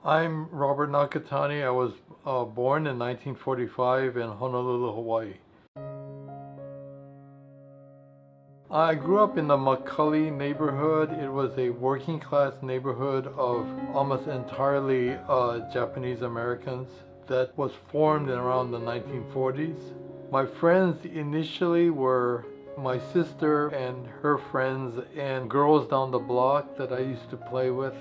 I'm Robert Nakatani. I was born in 1945 in Honolulu, Hawaii. I grew up in the Macaulay neighborhood. It was a working class neighborhood of almost entirely Japanese Americans that was formed in around the 1940s. My friends initially were my sister and her friends and girls down the block that I used to play with.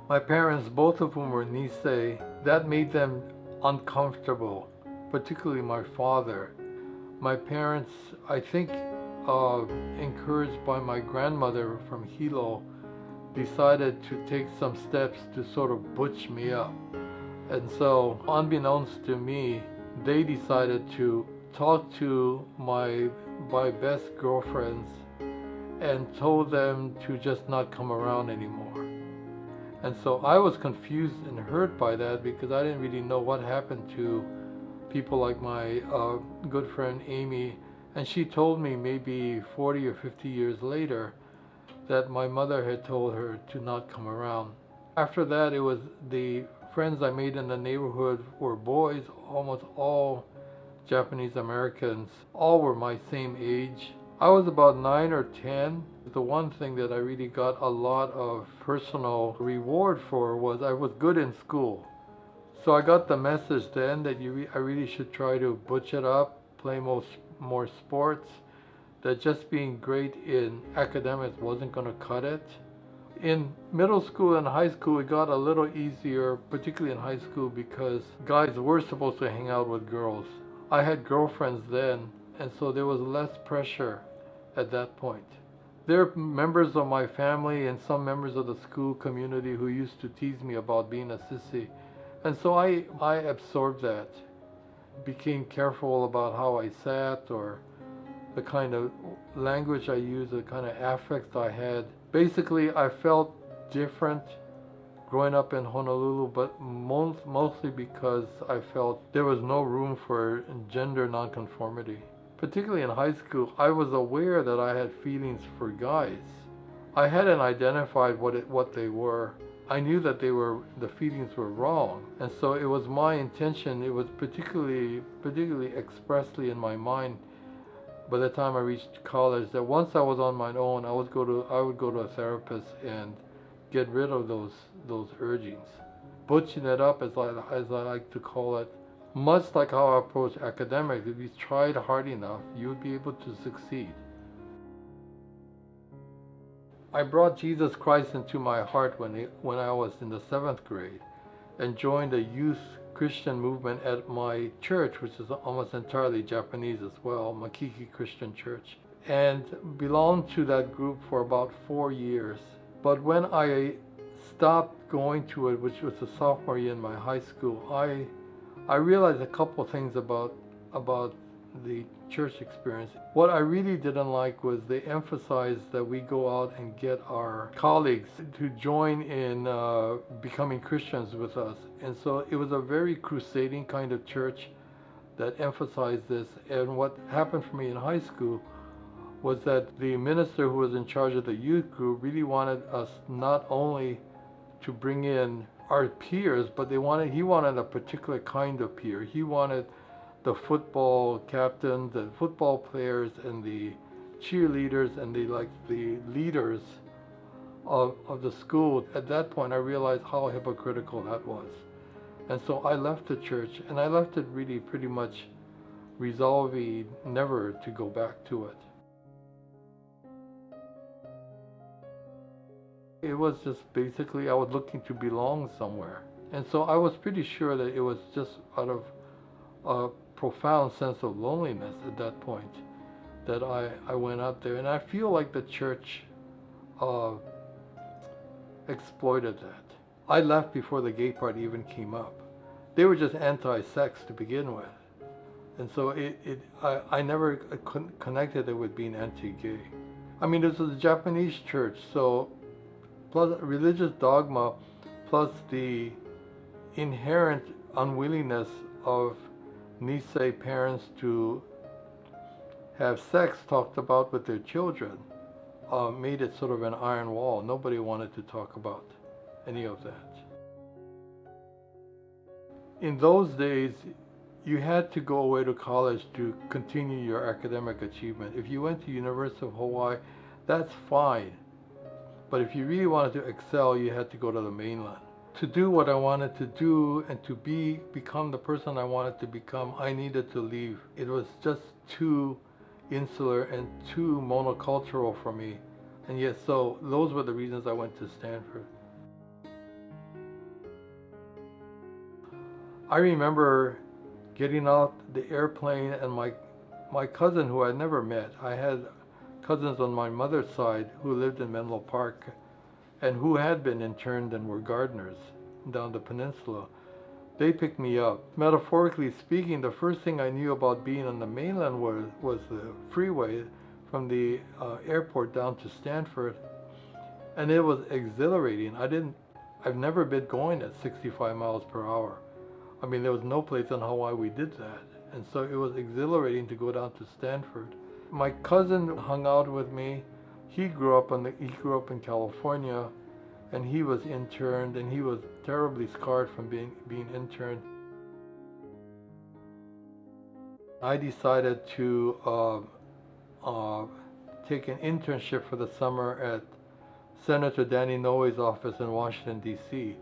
My parents, both of whom were Nisei, that made them uncomfortable, particularly my father. My parents, I think, encouraged by my grandmother from Hilo, decided to take some steps to sort of butch me up. And so, unbeknownst to me, they decided to talk to my best girlfriends and told them to just not come around anymore. And so I was confused and hurt by that because I didn't really know what happened to people like my good friend Amy. And she told me maybe 40 or 50 years later that my mother had told her to not come around. After that, it was the friends I made in the neighborhood were boys, almost all Japanese Americans. All were my same age. I was about 9 or 10. The one thing that I really got a lot of personal reward for was I was good in school. So I got the message then that I really should try to butch it up, play more sports, that just being great in academics wasn't going to cut it. In middle school and high school, it got a little easier, particularly in high school, because guys were supposed to hang out with girls. I had girlfriends then, and so there was less pressure at that point. There are members of my family and some members of the school community who used to tease me about being a sissy. And so I absorbed that, became careful about how I sat or the kind of language I used, the kind of affects I had. Basically, I felt different growing up in Honolulu, but mostly because I felt there was no room for gender nonconformity. Particularly in high school, I was aware that I had feelings for guys. I hadn't identified what they were. I knew that the feelings were wrong, and so it was my intention. It was particularly expressly in my mind by the time I reached college that once I was on my own, I would go to a therapist and get rid of those urgings, butching it up as I like to call it. Much like how I approach academics, if you tried hard enough, you would be able to succeed. I brought Jesus Christ into my heart when I was in the 7th grade and joined a youth Christian movement at my church, which is almost entirely Japanese as well, Makiki Christian Church, and belonged to that group for about 4 years. But when I stopped going to it, which was the sophomore year in my high school, I realized a couple things about the church experience. What I really didn't like was they emphasized that we go out and get our colleagues to join in becoming Christians with us. And so it was a very crusading kind of church that emphasized this. And what happened for me in high school was that the minister who was in charge of the youth group really wanted us not only to bring in our peers, but he wanted a particular kind of peer. He wanted the football captains, the football players, and the cheerleaders, and the leaders of the school. At that point, I realized how hypocritical that was. And so I left the church, and I left it really pretty much resolving never to go back to it. It was just basically I was looking to belong somewhere. And so I was pretty sure that it was just out of a profound sense of loneliness at that point that I went out there. And I feel like the church exploited that. I left before the gay part even came up. They were just anti-sex to begin with. And so I never connected it with being anti-gay. I mean, this was a Japanese church, so plus religious dogma, plus the inherent unwillingness of Nisei parents to have sex talked about with their children made it sort of an iron wall. Nobody wanted to talk about any of that. in those days, you had to go away to college to continue your academic achievement. If you went to University of Hawaii, that's fine. But if you really wanted to excel, you had to go to the mainland. To do what I wanted to do and to become the person I wanted to become, I needed to leave. It was just too insular and too monocultural for me. And yes, so those were the reasons I went to Stanford. I remember getting out the airplane, and my cousin, who I never met, I had cousins on my mother's side who lived in Menlo Park and who had been interned and were gardeners down the peninsula. They picked me up. Metaphorically speaking, the first thing I knew about being on the mainland was the freeway from the airport down to Stanford, and it was exhilarating. I've never been going at 65 miles per hour. I mean, there was no place in Hawaii we did that, and so it was exhilarating to go down to Stanford. My cousin hung out with me. He grew up in California, and he was interned, and he was terribly scarred from being interned. I decided to take an internship for the summer at Senator Danny Inouye's office in Washington, D.C.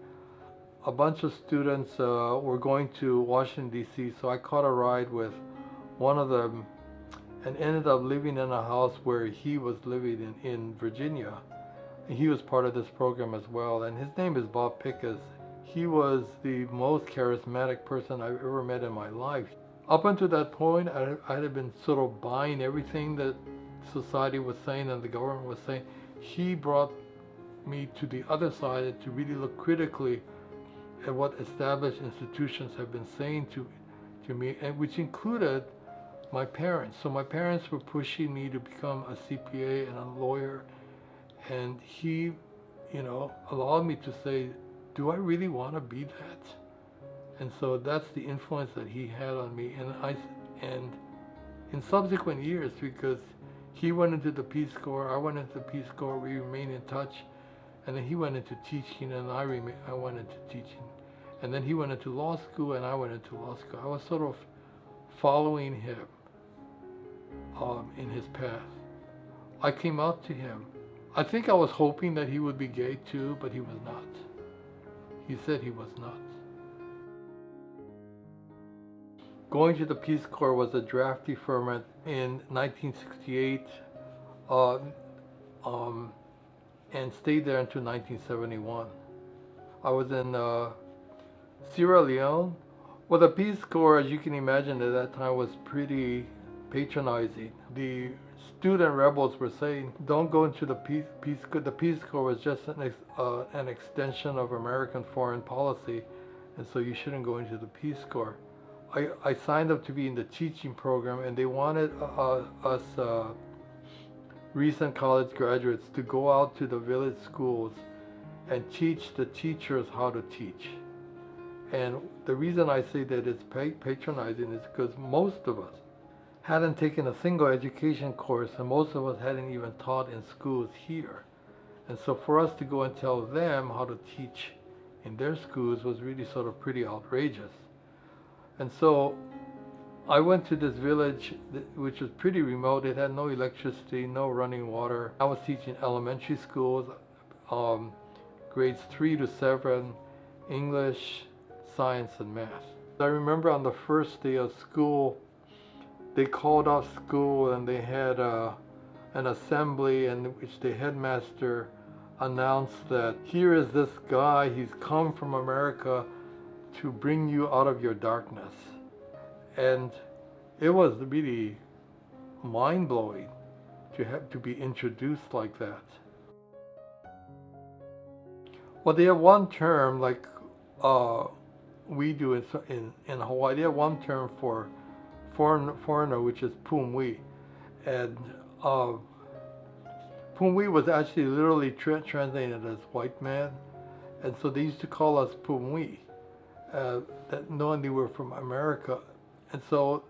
A bunch of students were going to Washington, D.C., so I caught a ride with one of them and ended up living in a house where he was living in Virginia. And he was part of this program as well, and his name is Bob Pickus. He was the most charismatic person I've ever met in my life. Up until that point, I had been sort of buying everything that society was saying and the government was saying. He brought me to the other side and to really look critically at what established institutions have been saying to me, and which included my parents. So my parents were pushing me to become a CPA and a lawyer, and he, allowed me to say, do I really want to be that? And so that's the influence that he had on me. And in subsequent years, because he went into the Peace Corps, I went into the Peace Corps, we remained in touch, and then he went into teaching, and I went into teaching. And then he went into law school, and I went into law school. I was sort of following him in his path. I came out to him. I think I was hoping that he would be gay too, but he was not. He said he was not. Going to the Peace Corps was a draft deferment in 1968 and stayed there until 1971. I was in Sierra Leone. Well, the Peace Corps, as you can imagine, at that time was pretty patronizing. The student rebels were saying, don't go into the Peace Corps. The Peace Corps was just an extension of American foreign policy, and so you shouldn't go into the Peace Corps. I signed up to be in the teaching program, and they wanted us recent college graduates to go out to the village schools and teach the teachers how to teach. And the reason I say that it's patronizing is because most of us hadn't taken a single education course, and most of us hadn't even taught in schools here. And so for us to go and tell them how to teach in their schools was really sort of pretty outrageous. And so I went to this village which was pretty remote. It had no electricity, no running water. I was teaching elementary schools, grades 3 to 7, English, science, and math. I remember on the first day of school, they called off school and they had an assembly in which the headmaster announced that here is this guy, he's come from America to bring you out of your darkness. And it was really mind-blowing to have to be introduced like that. Well, they have one term like we do in Hawaii. They have one term for foreigner, which is pumwi. And pumwi was actually literally translated as white man. And so they used to call us pumwi, that knowing they were from America. And so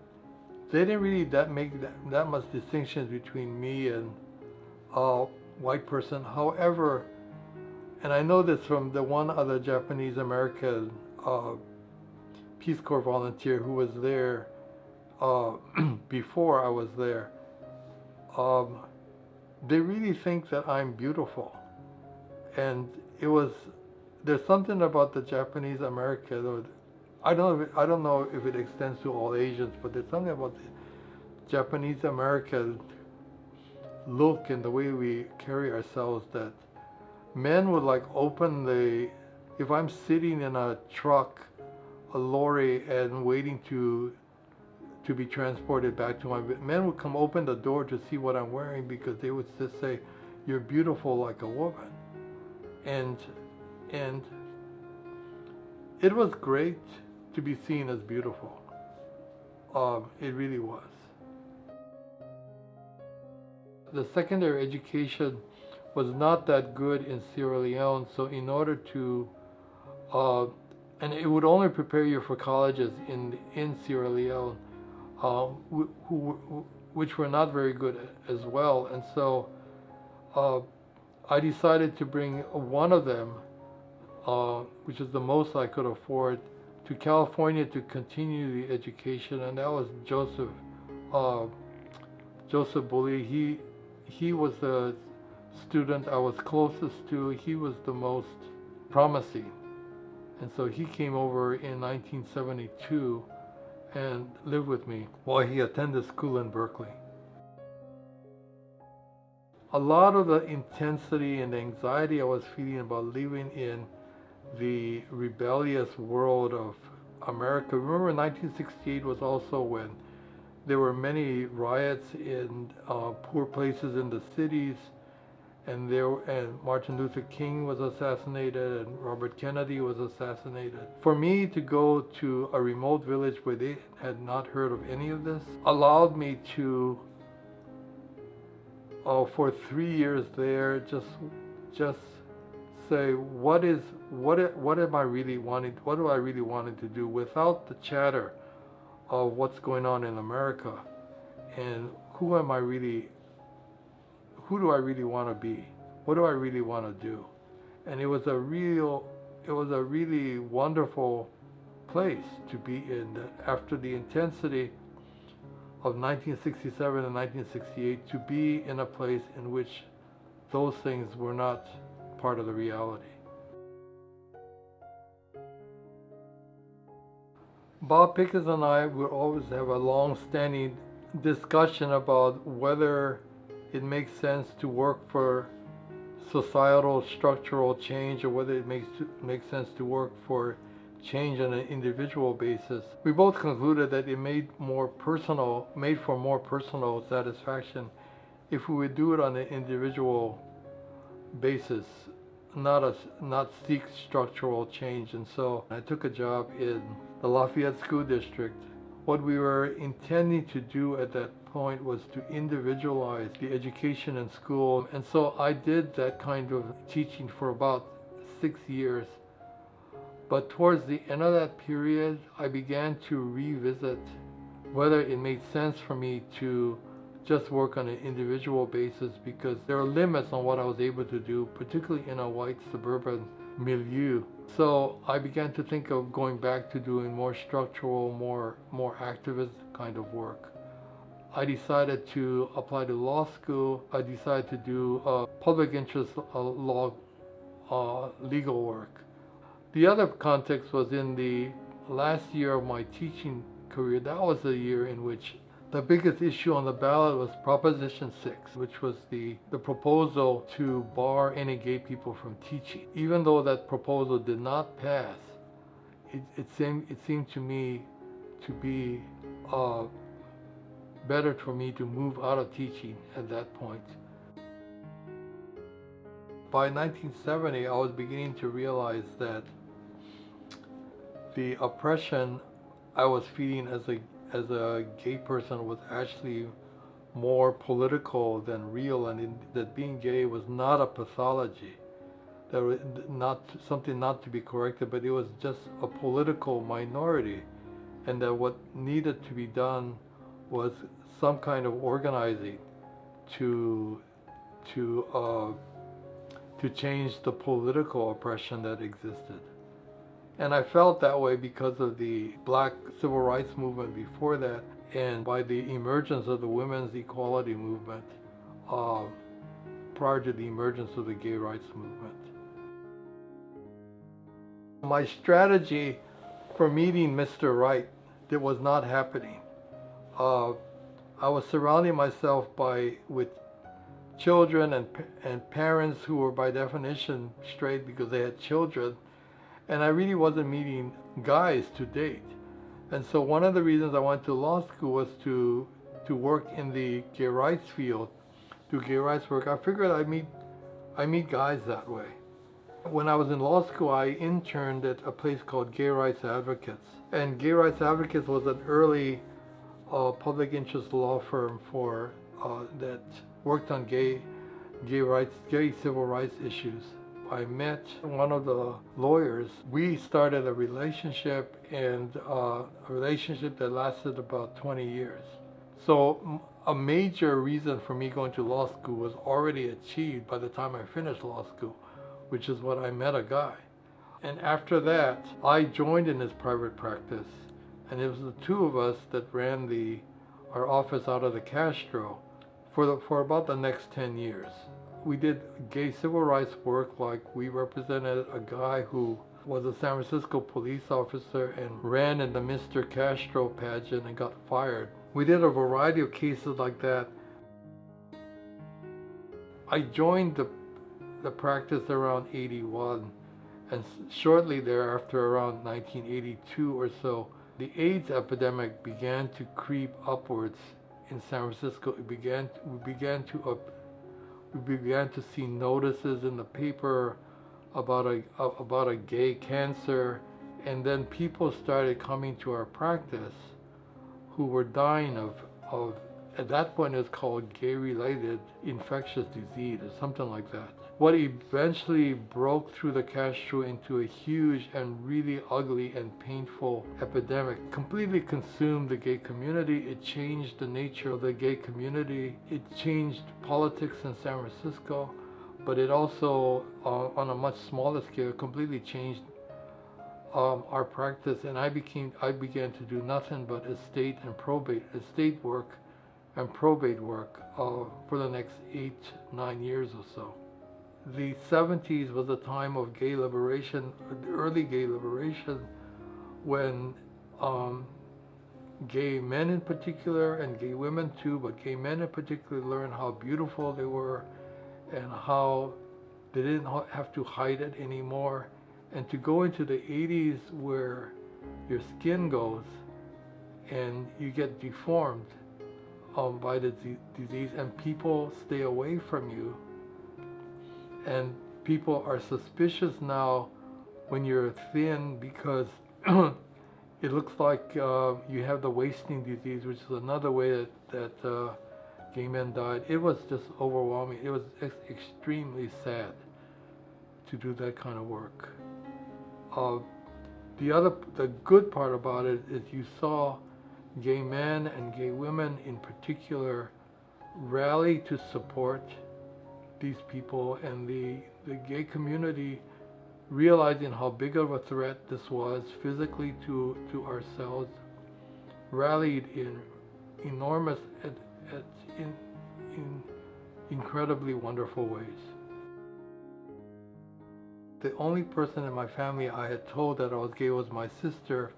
they didn't really make that much distinction between me and a white person. However, and I know this from the one other Japanese American Peace Corps volunteer who was there before I was there, they really think that I'm beautiful. And there's something about the Japanese American, or I don't know if it extends to all Asians, but there's something about the Japanese American look and the way we carry ourselves that men would like if I'm sitting in a truck, a lorry, and waiting to be transported back to my men would come open the door to see what I'm wearing, because they would just say, "You're beautiful like a woman." And it was great to be seen as beautiful. It really was. The secondary education was not that good in Sierra Leone, so in order to and it would only prepare you for colleges in Sierra Leone, which were not very good as well. And so I decided to bring one of them, which is the most I could afford, to California to continue the education, and that was Joseph Bully. He was the student I was closest to. He was the most promising. And so he came over in 1972 and lived with me while he attended school in Berkeley. A lot of the intensity and anxiety I was feeling about living in the rebellious world of America. Remember, 1968 was also when there were many riots in poor places in the cities, and Martin Luther King was assassinated, and Robert Kennedy was assassinated. For me to go to a remote village where they had not heard of any of this allowed me to, for 3 years there, just say, what am I really wanting? What do I really wanting to do without the chatter of what's going on in America, and who do I really want to be? What do I really want to do? And it was a really wonderful place to be in. After the intensity of 1967 and 1968, to be in a place in which those things were not part of the reality. Bob Pickens and I would always have a long-standing discussion about whether it makes sense to work for societal structural change, or whether it makes sense to work for change on an individual basis. We both concluded that it made for more personal satisfaction if we would do it on an individual basis, not seek structural change. And so I took a job in the Lafayette School District. What we were intending to do at that point was to individualize the education in school. And so I did that kind of teaching for about 6 years. But towards the end of that period, I began to revisit whether it made sense for me to just work on an individual basis, because there are limits on what I was able to do, particularly in a white suburban milieu. So I began to think of going back to doing more structural, more activist kind of work. I decided to apply to law school. I decided to do public interest law legal work. The other context was in the last year of my teaching career. That was the year in which the biggest issue on the ballot was Proposition 6, which was the proposal to bar any gay people from teaching. Even though that proposal did not pass, it seemed to me to be better for me to move out of teaching at that point. By 1970, I was beginning to realize that the oppression I was feeling as a gay person was actually more political than real, and that being gay was not a pathology, that was not something not to be corrected, but it was just a political minority, and that what needed to be done was some kind of organizing to change the political oppression that existed. And I felt that way because of the black civil rights movement before that, and by the emergence of the women's equality movement uh, prior to the emergence of the gay rights movement. My strategy for meeting Mr. Right, that was not happening. Uh, I was surrounding myself with children and parents who were by definition straight because they had children, and I really wasn't meeting guys to date. And so one of the reasons I went to law school was to work in the gay rights field, do gay rights work. I figured I meet guys that way. When I was in law school, I interned at a place called Gay Rights Advocates. And Gay Rights Advocates was an early public interest law firm that worked on gay civil rights issues. I met one of the lawyers. We started a relationship, and a relationship that lasted about 20 years. So a major reason for me going to law school was already achieved by the time I finished law school, which is when I met a guy. And after that, I joined in his private practice, and it was the two of us that ran our office out of the Castro for about the next 10 years. We did gay civil rights work, like we represented a guy who was a San Francisco police officer and ran in the Mr. Castro pageant and got fired. We did a variety of cases like that. I joined the practice around 81, and shortly thereafter, around 1982 or so, the AIDS epidemic began to creep upwards in San Francisco. We began to see notices in the paper about a gay cancer, and then people started coming to our practice who were dying of at that point it was called gay-related infectious disease or something like that. What eventually broke through the Castro into a huge and really ugly and painful epidemic completely consumed the gay community. It changed the nature of the gay community. It changed politics in San Francisco, but it also, on a much smaller scale, completely changed our practice. And I began to do nothing but estate work and probate work for the next 8-9 years or so. The 70s was a time of gay liberation, early gay liberation, when gay men in particular, and gay women too, but gay men in particular, learned how beautiful they were and how they didn't have to hide it anymore. And to go into the 80s where your skin goes and you get deformed by the disease, and people stay away from you, and people are suspicious now when you're thin because it looks like you have the wasting disease, which is another way that gay men died. It was just overwhelming. It was extremely sad to do that kind of work. The good part about it is you saw gay men and gay women in particular rally to support these people, and the gay community, realizing how big of a threat this was physically to ourselves, rallied in enormous in incredibly wonderful ways. The only person in my family I had told that I was gay was my sister.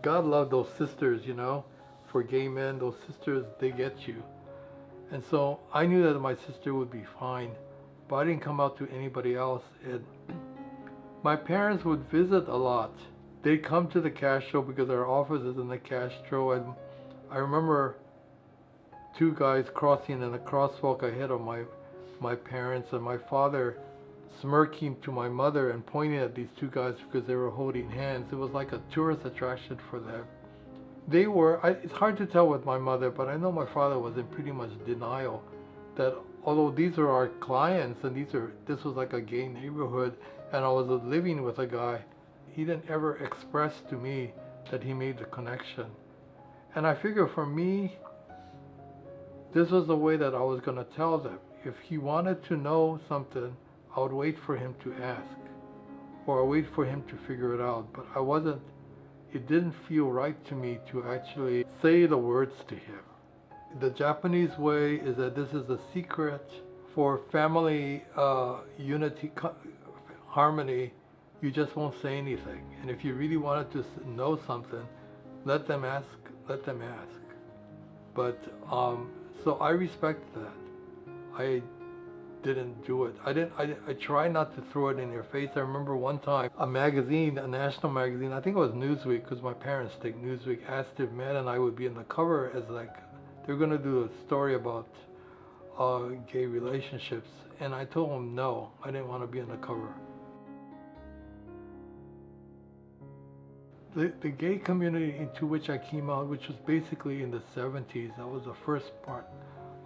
God love those sisters, you know. For gay men, those sisters, they get you. And so I knew that my sister would be fine, but I didn't come out to anybody else. And my parents would visit a lot. They'd come to the Castro because our office is in the Castro, and I remember two guys crossing in a crosswalk ahead of my parents, and my father smirking to my mother and pointing at these two guys because they were holding hands. It was like a tourist attraction for them. It's hard to tell with my mother, but I know my father was in pretty much denial that although these are our clients and this was like a gay neighborhood and I was living with a guy, he didn't ever express to me that he made the connection. And I figure for me, this was the way that I was going to tell them. If he wanted to know something, I would wait for him to ask. or I wait for him to figure it out. But it didn't feel right to me to actually say the words to him. The Japanese way is that this is a secret for family unity, harmony. You just won't say anything. And if you really wanted to know something, let them ask. Let them ask. But so I respect that. I didn't do it. I try not to throw it in your face. I remember one time a magazine, a national magazine, I think it was Newsweek, because my parents take Newsweek, asked if Matt and I would be in the cover as like, they're going to do a story about gay relationships. And I told them no, I didn't want to be in the cover. The gay community into which I came out, which was basically in the 70s, that was the first part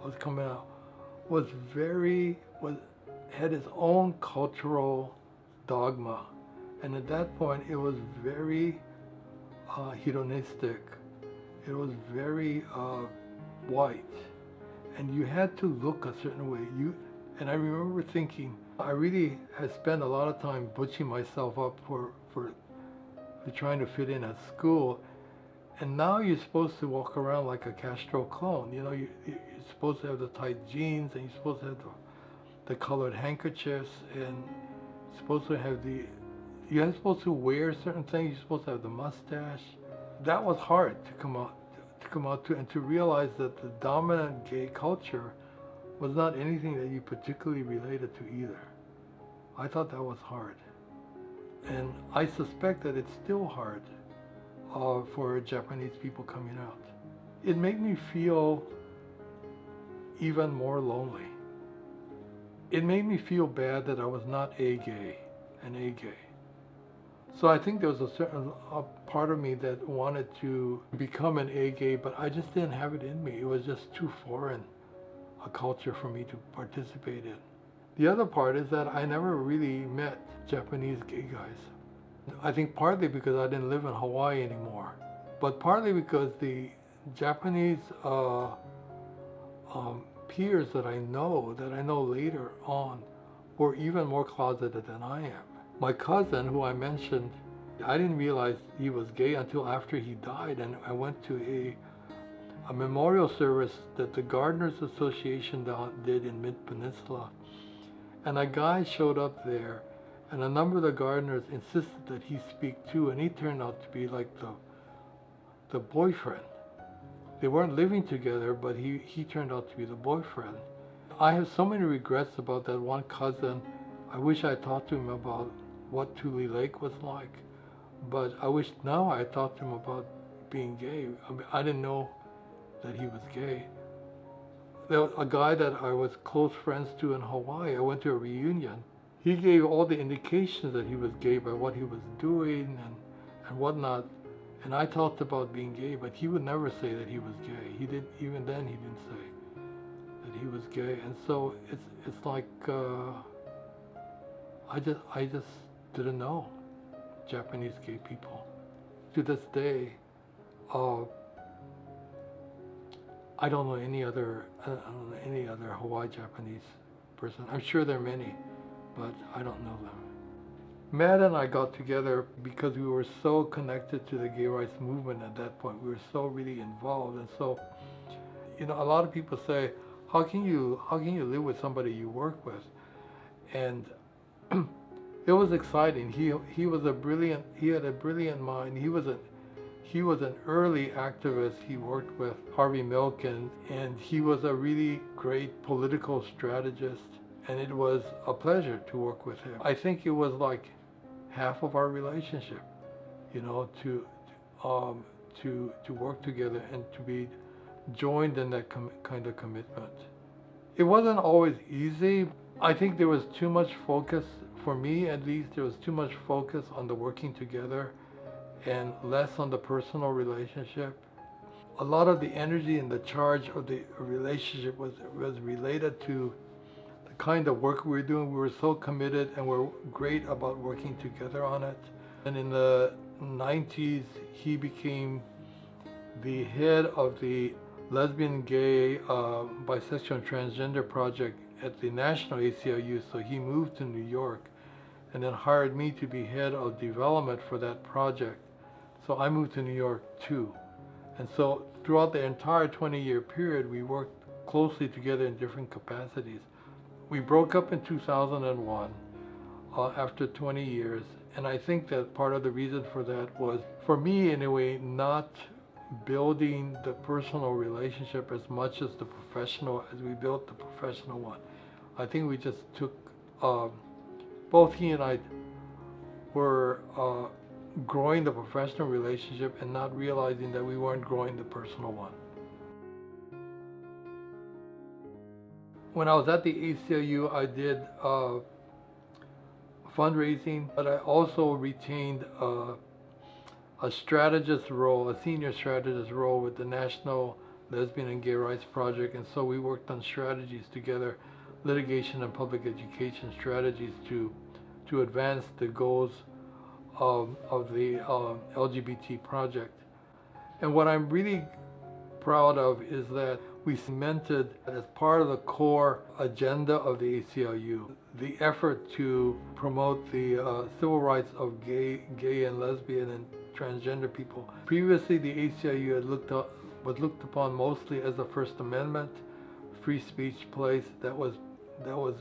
I was coming out, had its own cultural dogma. And at that point, it was very hedonistic. It was very white. And you had to look a certain way. And I remember thinking, I really had spent a lot of time butching myself up for trying to fit in at school. And now you're supposed to walk around like a Castro clone. You know, you're supposed to have the tight jeans, and you're supposed to have the colored handkerchiefs, and you're supposed to wear certain things. You're supposed to have the mustache. That was hard to come out to, and to realize that the dominant gay culture was not anything that you particularly related to either. I thought that was hard. And I suspect that it's still hard for Japanese people coming out. It made me feel even more lonely. It made me feel bad that I was not an A gay. So I think there was a certain part of me that wanted to become an A gay, but I just didn't have it in me. It was just too foreign a culture for me to participate in. The other part is that I never really met Japanese gay guys. I think partly because I didn't live in Hawaii anymore, but partly because the Japanese peers that I know later on, were even more closeted than I am. My cousin, who I mentioned, I didn't realize he was gay until after he died, and I went to a memorial service that the Gardeners Association did in Mid-Peninsula. And a guy showed up there, and a number of the gardeners insisted that he speak too, and he turned out to be like the boyfriend. They weren't living together, but he turned out to be the boyfriend. I have so many regrets about that one cousin. I wish I talked to him about what Tule Lake was like, but I wish now I talked to him about being gay. I mean, I didn't know that he was gay. There was a guy that I was close friends to in Hawaii. I went to a reunion. He gave all the indications that he was gay by what he was doing and whatnot. And I talked about being gay, but he would never say that he was gay. Even then he didn't say that he was gay. And so it's like I just didn't know Japanese gay people. To this day, I don't know any other Hawaii Japanese person. I'm sure there are many, but I don't know them. Matt and I got together because we were so connected to the gay rights movement at that point. We were so really involved, and so, a lot of people say, how can you live with somebody you work with? And it was exciting. He had a brilliant mind. He was an early activist. He worked with Harvey Milk, and he was a really great political strategist, and it was a pleasure to work with him. I think it was like half of our relationship, to work together and to be joined in that kind of commitment. It wasn't always easy. I think there was too much focus, for me at least, there was too much focus on the working together and less on the personal relationship. A lot of the energy and the charge of the relationship was related to the kind of work we were doing. We were so committed and we're great about working together on it. And in the 90s, he became the head of the lesbian, gay, bisexual, and transgender project at the National ACLU. So he moved to New York. and then hired me to be head of development for that project. So I moved to New York too. And so throughout the entire 20-year period, we worked closely together in different capacities. We broke up in 2001 after 20 years, and I think that part of the reason for that was, for me anyway, not building the personal relationship as much as the professional, as we built the professional one. I think we just took, both he and I were growing the professional relationship and not realizing that we weren't growing the personal one. When I was at the ACLU, I did fundraising, but I also retained a strategist role, a senior strategist role with the National Lesbian and Gay Rights Project, and so we worked on strategies together, litigation and public education strategies to advance the goals of the LGBT project. And what I'm really proud of is that we cemented as part of the core agenda of the ACLU the effort to promote the civil rights of gay and lesbian and transgender people. Previously, the ACLU was looked upon mostly as a First Amendment free speech place that was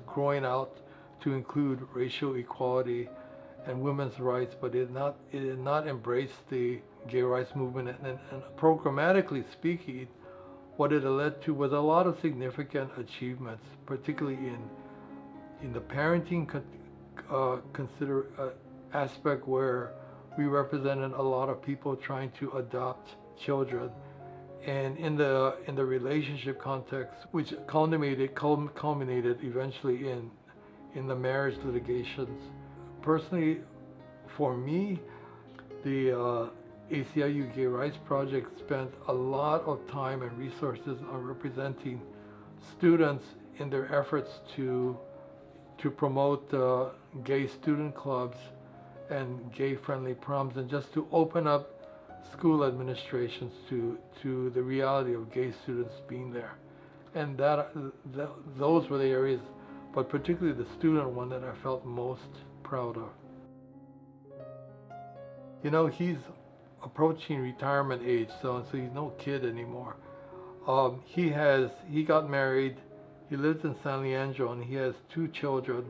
growing out to include racial equality and women's rights, but it did not embrace the gay rights movement. And programmatically speaking, what it led to was a lot of significant achievements, particularly in the parenting aspect, where we represented a lot of people trying to adopt children, and in the relationship context, which culminated eventually in the marriage litigations. Personally, for me, the ACLU Gay Rights Project spent a lot of time and resources on representing students in their efforts to promote gay student clubs and gay-friendly proms, and just to open up school administrations to the reality of gay students being there. And those were the areas, but particularly the student one, that I felt most proud of. You know, he's approaching retirement age, so he's no kid anymore. He got married. He lives in San Leandro, and he has 2 children,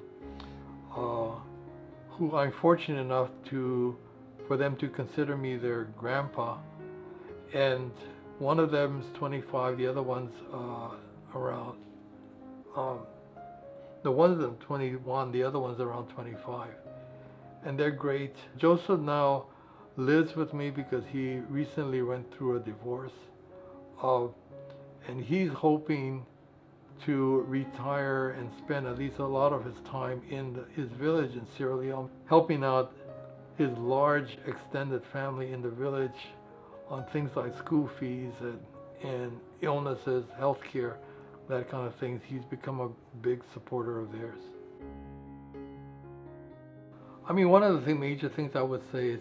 who I'm fortunate enough for them to consider me their grandpa. And one of them's 25, the other one's around. The one's 21, the other one's around 25, and they're great. Joseph now lives with me because he recently went through a divorce, and he's hoping to retire and spend at least a lot of his time in his village in Sierra Leone, helping out his large extended family in the village on things like school fees and illnesses, healthcare, that kind of things. He's become a big supporter of theirs. I mean, one of the major things I would say is,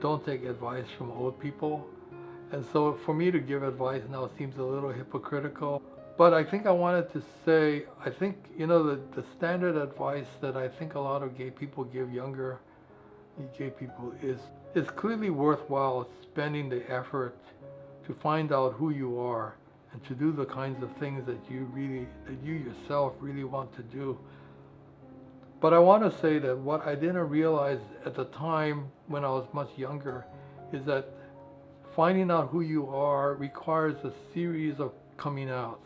don't take advice from old people. And so for me to give advice now seems a little hypocritical. But I think I wanted to say, I think, the standard advice that I think a lot of gay people give younger gay people is it's clearly worthwhile spending the effort to find out who you are and to do the kinds of things that you yourself really want to do. But I want to say that what I didn't realize at the time when I was much younger is that finding out who you are requires a series of coming out.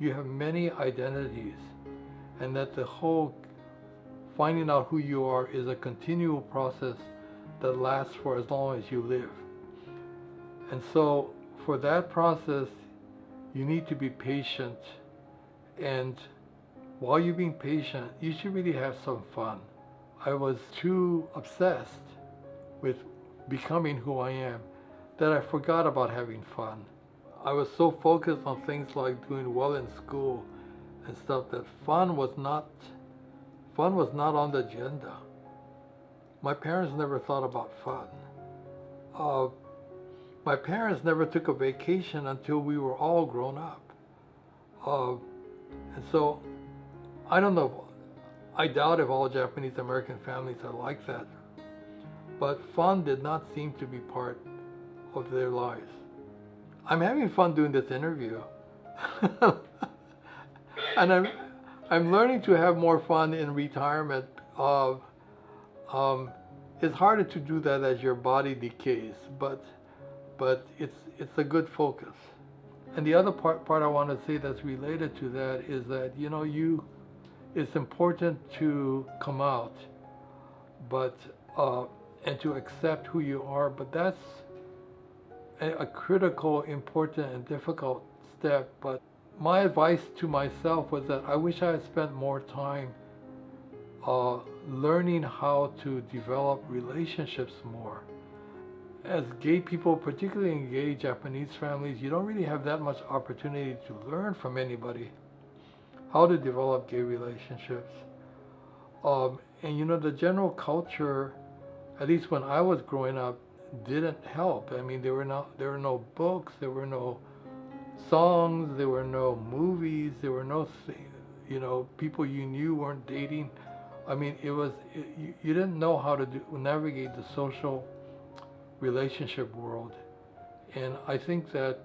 You have many identities, and that the whole finding out who you are is a continual process that lasts for as long as you live. And so for that process, you need to be patient, and while you're being patient, you should really have some fun. I was too obsessed with becoming who I am that I forgot about having fun. I was so focused on things like doing well in school and stuff that fun was not on the agenda. My parents never thought about fun. My parents never took a vacation until we were all grown up. And so, I don't know. I doubt if all Japanese American families are like that, but fun did not seem to be part of their lives. I'm having fun doing this interview. And I'm learning to have more fun in retirement. It's harder to do that as your body decays, but it's a good focus. And the other part I want to say that's related to that is that it's important to come out, but and to accept who you are. But that's a critical, important, and difficult step. But my advice to myself was that I wish I had spent more time learning how to develop relationships more. As gay people, particularly in gay Japanese families, you don't really have that much opportunity to learn from anybody how to develop gay relationships. And the general culture, at least when I was growing up, didn't help. I mean, there were no books, there were no songs, there were no movies, there were no people you knew weren't dating. I mean, you didn't know how to navigate the social relationship world. And I think that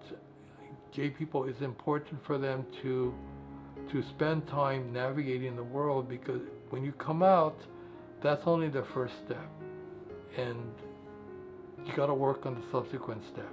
gay people, it's important for them to spend time navigating the world, because when you come out, that's only the first step. And you got to work on the subsequent steps.